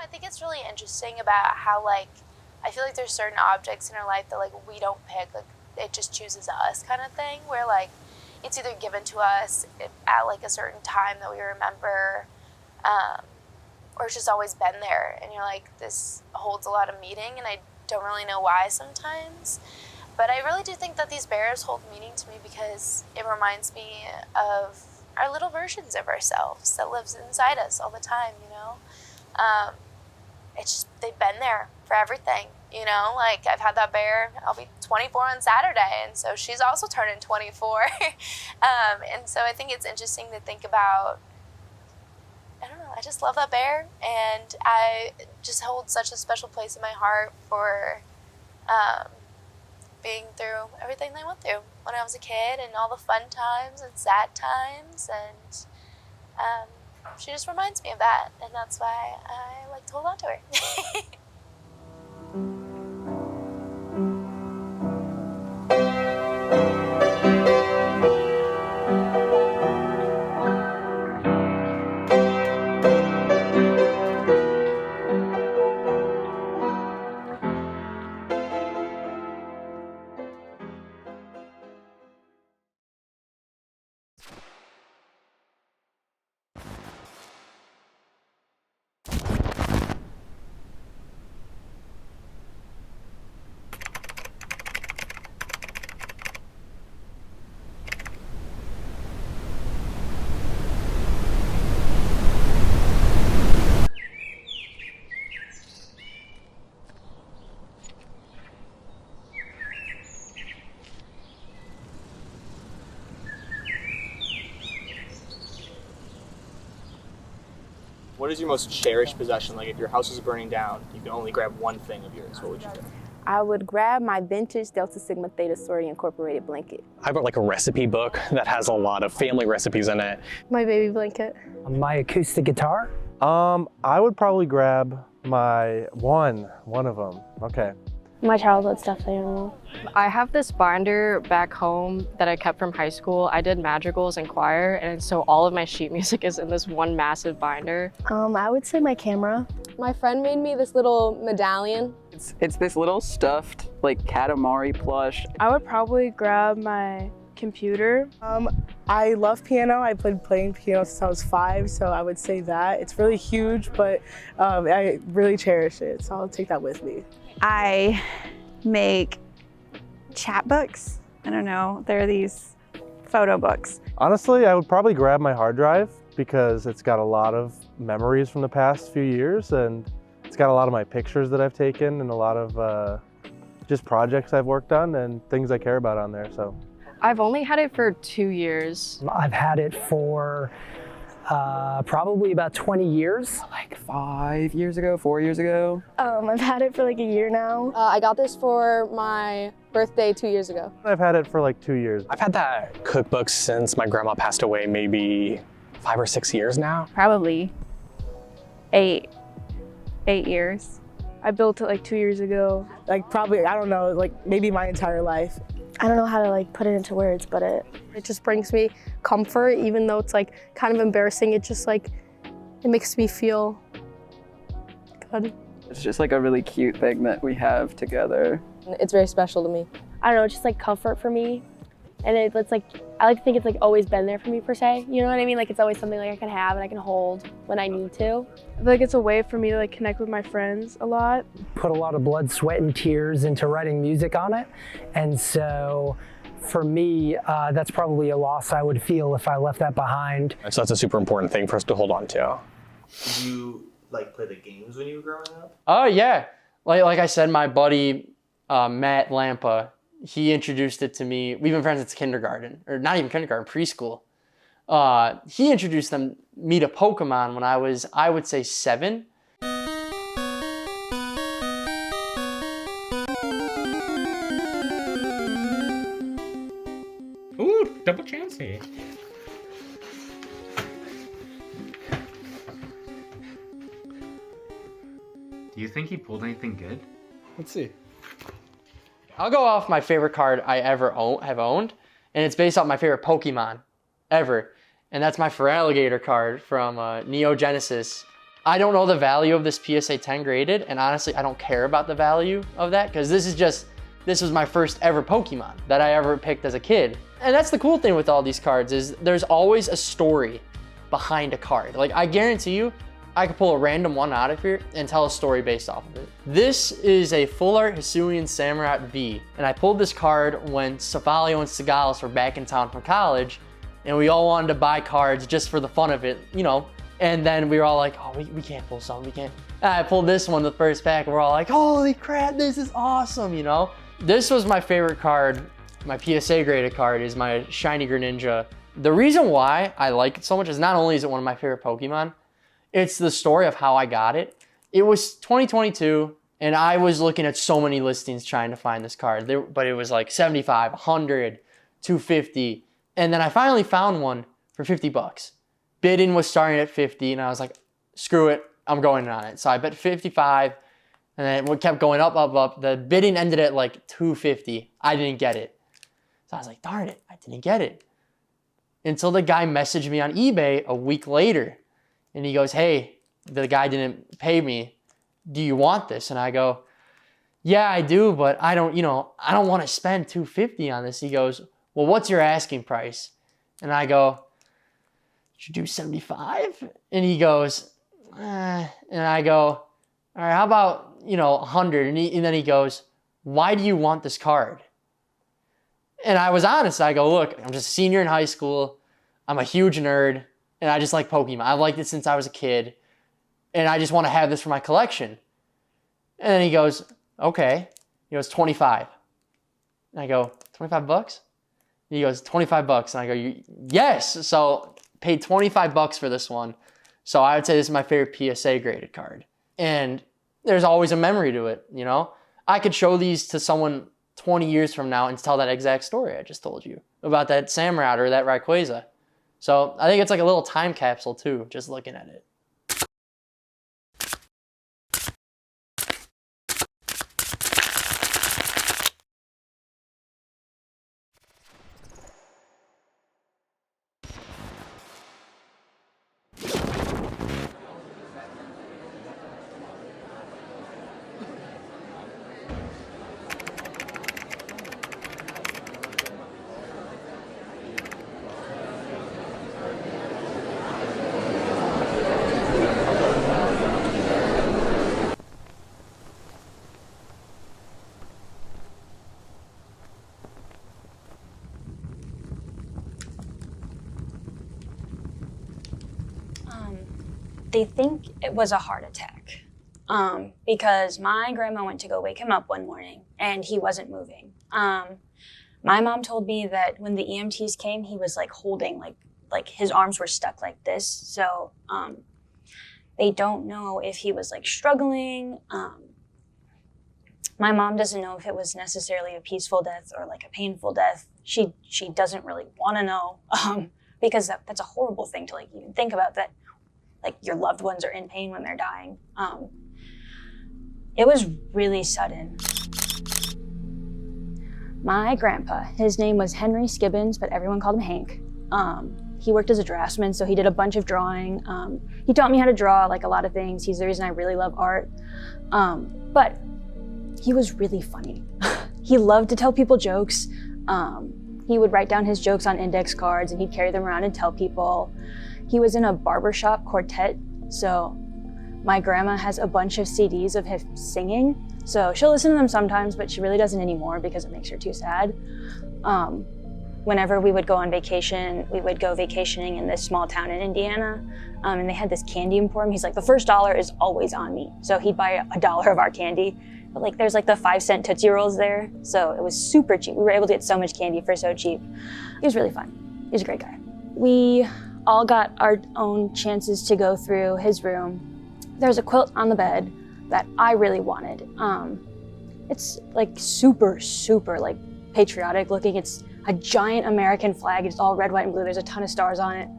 I think it's really interesting about how, like, I feel like there's certain objects in our life that, like, we don't pick, like, it just chooses us kind of thing, where, like, it's either given to us at, like, a certain time that we remember, or it's just always been there, and you're like, this holds a lot of meaning, and I don't really know why sometimes. But I really do think that these bears hold meaning to me because it reminds me of our little versions of ourselves that lives inside us all the time, you know? It's just, they've been there for everything, you know? Like, I've had that bear, I'll be 24 on Saturday, and so she's also turning 24. And so I think it's interesting to think about, I don't know, I just love that bear, and I just hold such a special place in my heart for being through everything they went through when I was a kid, and all the fun times and sad times, and she just reminds me of that, and that's why I like to hold on to her. What is your most cherished possession? Like, if your house is burning down, you can only grab one thing of yours, what would you do? I would grab my vintage Delta Sigma Theta Sorority Incorporated blanket. I've got like a recipe book that has a lot of family recipes in it. My baby blanket. My acoustic guitar. I would probably grab my one of them. Okay. My childhood stuffed animal. I have this binder back home that I kept from high school. I did madrigals and choir, and so all of my sheet music is in this one massive binder. I would say my camera. My friend made me this little medallion. It's this little stuffed, like, Katamari plush. I would probably grab my computer. I love piano. I've been playing piano since I was 5, so I would say that. It's really huge, but I really cherish it, so I'll take that with me. I make chapbooks. I don't know, they're these photo books. Honestly, I would probably grab my hard drive because it's got a lot of memories from the past few years, and it's got a lot of my pictures that I've taken and a lot of just projects I've worked on and things I care about on there. So I've only had it for 2 years. I've had it for probably about 20 years. Like 5 years ago, 4 years ago. I've had it for like a year now. I got this for my birthday 2 years ago. I've had it for like 2 years. I've had that cookbook since my grandma passed away, maybe 5 or 6 years now. Probably 8 years. I built it like 2 years ago. Like, probably, I don't know, like maybe my entire life. I don't know how to like put it into words, but it just brings me comfort, even though it's like kind of embarrassing. It just like, it makes me feel good. It's just like a really cute thing that we have together. It's very special to me. I don't know, it's just like comfort for me. And it's like, I like to think it's like always been there for me per se. You know what I mean? Like it's always something like I can have and I can hold when I need to. I feel like it's a way for me to like connect with my friends a lot. Put a lot of blood, sweat, and tears into writing music on it. And so for me, that's probably a loss I would feel if I left that behind. So that's a super important thing for us to hold on to. Did you like play the games when you were growing up? Oh yeah, like I said, my buddy Matt Lampa, he introduced it to me. We've been friends since kindergarten, or not even kindergarten, preschool. He introduced me to Pokemon when I was, I would say, 7. Ooh, double chancey. Do you think he pulled anything good? Let's see. I'll go off my favorite card I ever have owned, and it's based off my favorite Pokemon ever, and that's my Feraligatr card from Neo Genesis. I don't know the value of this PSA 10 graded, and honestly, I don't care about the value of that because this was my first ever Pokemon that I ever picked as a kid. And that's the cool thing with all these cards is there's always a story behind a card. Like I guarantee you, I could pull a random one out of here and tell a story based off of it. This is a Full Art Hisuian Samurott V, and I pulled this card when Cefalio and Sagalis were back in town from college, and we all wanted to buy cards just for the fun of it, you know, and then we were all like, oh, we can't pull something, we can't. And I pulled this one, the first pack, and we're all like, holy crap, this is awesome, you know? This was my favorite card, my PSA graded card is my Shiny Greninja. The reason why I like it so much is not only is it one of my favorite Pokemon, it's the story of how I got it. It was 2022, and I was looking at so many listings trying to find this card, but it was like 75, 100, 250, and then I finally found one for 50 bucks. Bidding was starting at 50, and I was like, screw it, I'm going on it. So I bet 55, and then it kept going up, up, up. The bidding ended at like 250. I didn't get it. So I was like, darn it, I didn't get it. Until the guy messaged me on eBay a week later. And he goes, hey, the guy didn't pay me. Do you want this? And I go, yeah, I do, but I don't want to spend $250 on this. He goes, well, what's your asking price? And I go, should you do 75? And he goes, and I go, all right, how about, 100? And then he goes, why do you want this card? And I was honest. I go, look, I'm just a senior in high school. I'm a huge nerd. And I just like Pokemon. I've liked it since I was a kid. And I just want to have this for my collection. And then he goes, okay. He goes, 25. And I go, 25 bucks? And he goes, 25 bucks. And I go, yes. So paid 25 bucks for this one. So I would say this is my favorite PSA graded card. And there's always a memory to it, I could show these to someone 20 years from now and tell that exact story I just told you about that Samurott or that Rayquaza. So I think it's like a little time capsule too, just looking at it. They think it was a heart attack because my grandma went to go wake him up one morning and he wasn't moving. My mom told me that when the EMTs came, he was like holding, like his arms were stuck like this. So they don't know if he was like struggling. My mom doesn't know if it was necessarily a peaceful death or like a painful death. She doesn't really want to know because that's a horrible thing to like even think about, that like your loved ones are in pain when they're dying. It was really sudden. My grandpa, his name was Henry Skibbins, but everyone called him Hank. He worked as a draftsman, so he did a bunch of drawing. He taught me how to draw like a lot of things. He's the reason I really love art. But he was really funny. He loved to tell people jokes. He would write down his jokes on index cards and he'd carry them around and tell people. He was in a barbershop quartet, so my grandma has a bunch of CDs of him singing. So she'll listen to them sometimes, but she really doesn't anymore because it makes her too sad. Whenever we would go on vacation, we would go vacationing in this small town in Indiana, and they had this candy emporium. He's like, the first dollar is always on me. So he'd buy $1 of our candy, but like there's like the 5-cent Tootsie Rolls there. So it was super cheap. We were able to get so much candy for so cheap. He was really fun. He was a great guy. We all got our own chances to go through his room. There's a quilt on the bed that I really wanted. It's like super, super like patriotic looking. It's a giant American flag. It's all red, white, and blue. There's a ton of stars on it.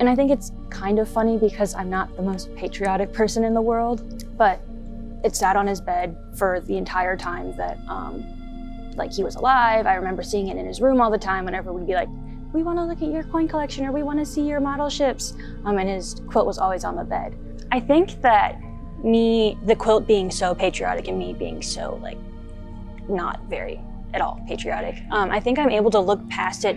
And I think it's kind of funny because I'm not the most patriotic person in the world, but it sat on his bed for the entire time that like he was alive. I remember seeing it in his room all the time whenever we'd be like we want to look at your coin collection, or we want to see your model ships. And his quilt was always on the bed. I think that the quilt being so patriotic and me being so like not very at all patriotic, I think I'm able to look past it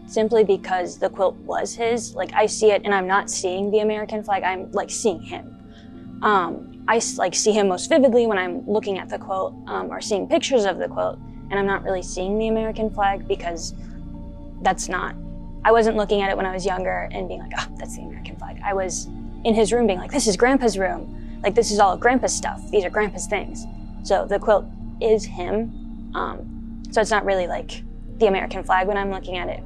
simply because the quilt was his. Like, I see it and I'm not seeing the American flag, I'm like seeing him. I like see him most vividly when I'm looking at the quilt or seeing pictures of the quilt, and I'm not really seeing the American flag because I wasn't looking at it when I was younger and being like, oh, that's the American flag. I was in his room being like, this is Grandpa's room. Like, this is all Grandpa's stuff. These are Grandpa's things. So the quilt is him. So it's not really like the American flag when I'm looking at it,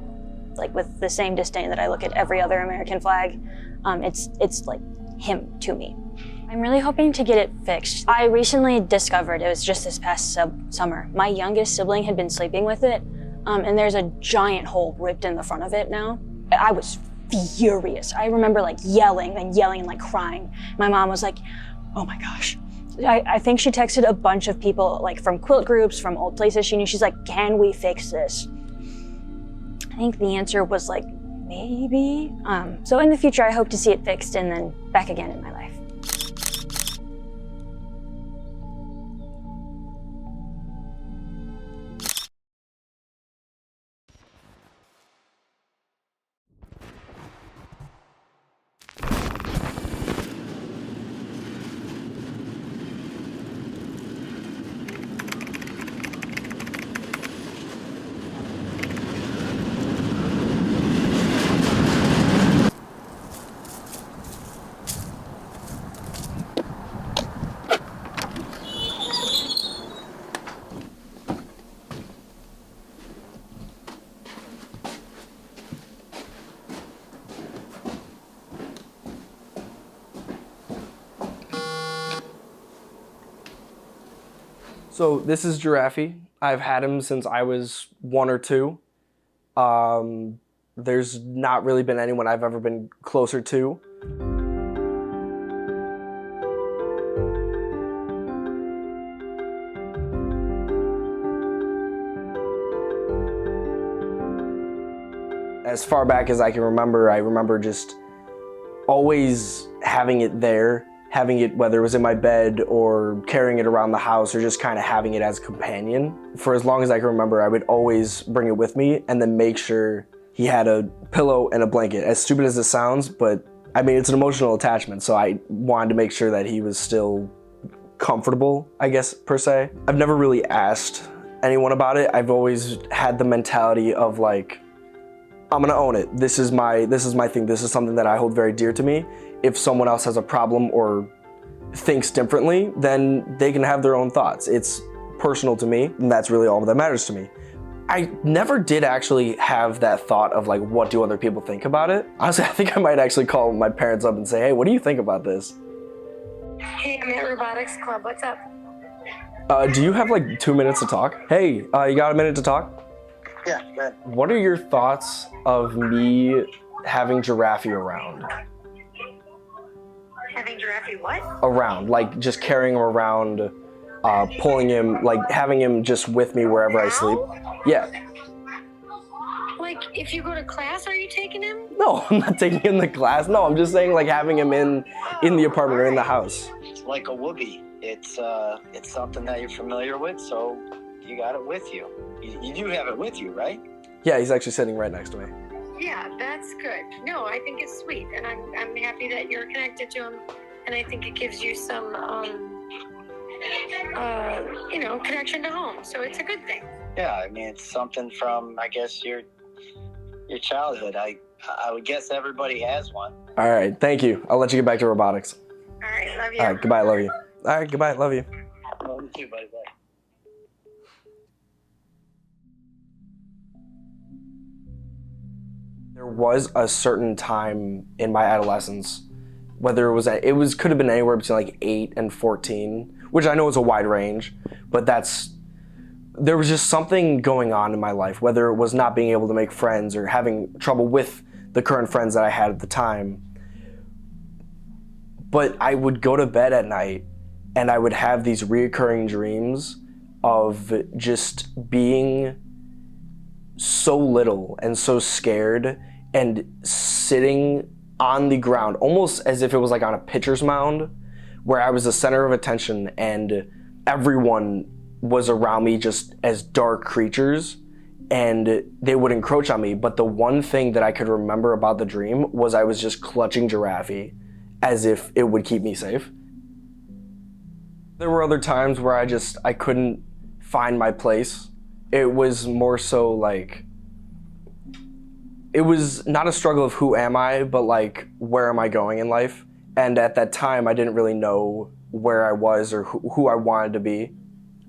like with the same disdain that I look at every other American flag. It's like him to me. I'm really hoping to get it fixed. I recently discovered, it was just this past summer, my youngest sibling had been sleeping with it, and there's a giant hole ripped in the front of it now. I was furious. I remember like yelling and like crying. My mom was like, oh my gosh. I think she texted a bunch of people like from quilt groups, from old places she knew. She's like, can we fix this? I think the answer was like, maybe. So in the future, I hope to see it fixed and then back again in my life. So this is Giraffe. I've had him since I was 1 or 2. There's not really been anyone I've ever been closer to. As far back as I can remember, I remember just always having it there. Having it, whether it was in my bed or carrying it around the house or just kind of having it as a companion. For as long as I can remember, I would always bring it with me and then make sure he had a pillow and a blanket. As stupid as it sounds, but I mean, it's an emotional attachment, so I wanted to make sure that he was still comfortable, I guess, per se. I've never really asked anyone about it. I've always had the mentality of like, I'm gonna own it. This is my thing. This is something that I hold very dear to me. If someone else has a problem or thinks differently, then they can have their own thoughts. It's personal to me, and that's really all that matters to me. I never did actually have that thought of like, what do other people think about it? Honestly, I think I might actually call my parents up and say, hey, what do you think about this? Hey, I'm at Robotics Club. What's up? Do you have like 2 minutes to talk? Hey, you got a minute to talk? Yeah, go ahead. What are your thoughts of me having Giraffe around? Having Giraffe what? Around, like just carrying him around, pulling him, like having him just with me wherever I sleep. Yeah. Like, if you go to class, are you taking him? No, I'm not taking him to class. No, I'm just saying like having him in the apartment or in the house. It's like a whoopee. It's something that you're familiar with, so you got it with you. You do have it with you, right? Yeah, he's actually sitting right next to me. Yeah, that's good. No, I think it's sweet, and I'm happy that you're connected to him, and I think it gives you some, connection to home. So it's a good thing. Yeah, I mean, it's something from, I guess, your childhood. I would guess everybody has one. All right, thank you. I'll let you get back to robotics. All right, love you. All right, goodbye, love you. All right, goodbye, love you. Love you too, buddy. Bye. There was a certain time in my adolescence, whether it could have been anywhere between like 8 and 14, which I know is a wide range, but there was just something going on in my life, whether it was not being able to make friends or having trouble with the current friends that I had at the time. But I would go to bed at night and I would have these reoccurring dreams of just being so so little and so scared and sitting on the ground, almost as if it was like on a pitcher's mound, where I was the center of attention and everyone was around me just as dark creatures and they would encroach on me. But the one thing that I could remember about the dream was I was just clutching Giraffe as if it would keep me safe. There were other times where I couldn't find my place. It was more so like, it was not a struggle of who am I, but like, where am I going in life? And at that time, I didn't really know where I was or who I wanted to be.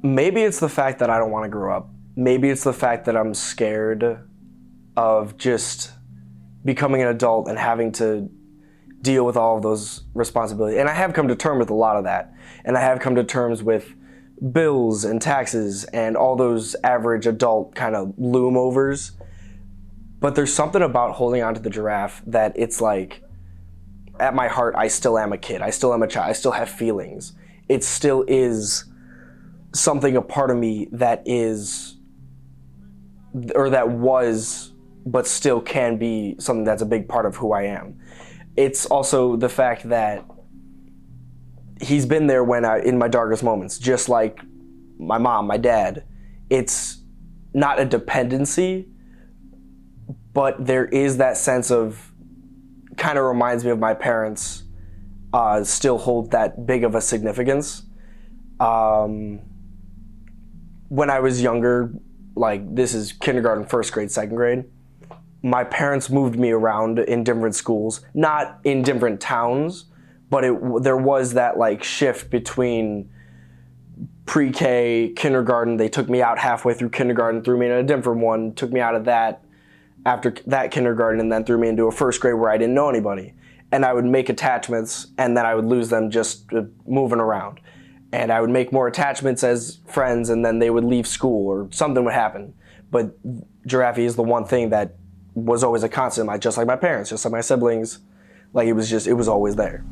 Maybe it's the fact that I don't want to grow up. Maybe it's the fact that I'm scared of just becoming an adult and having to deal with all of those responsibilities. And I have come to terms with a lot of that. And I have come to terms with bills and taxes and all those average adult kind of loom overs. But there's something about holding onto the giraffe that it's like, at my heart, I still am a kid. I still am a child. I still have feelings. It still is something, a part of me that is, or that was, but still can be something that's a big part of who I am. It's also the fact that he's been there when in my darkest moments, just like my mom, my dad. It's not a dependency, but there is that sense of, kind of reminds me of my parents, still hold that big of a significance. When I was younger, like this is kindergarten, first grade, second grade, my parents moved me around in different schools, not in different towns, but there was that like shift between pre-K, kindergarten. They took me out halfway through kindergarten, threw me in a different one, took me out of that after that kindergarten, and then threw me into a first grade where I didn't know anybody. And I would make attachments and then I would lose them just moving around. And I would make more attachments as friends and then they would leave school or something would happen. But Giraffe is the one thing that was always a constant, just like my parents, just like my siblings. Like it was always there.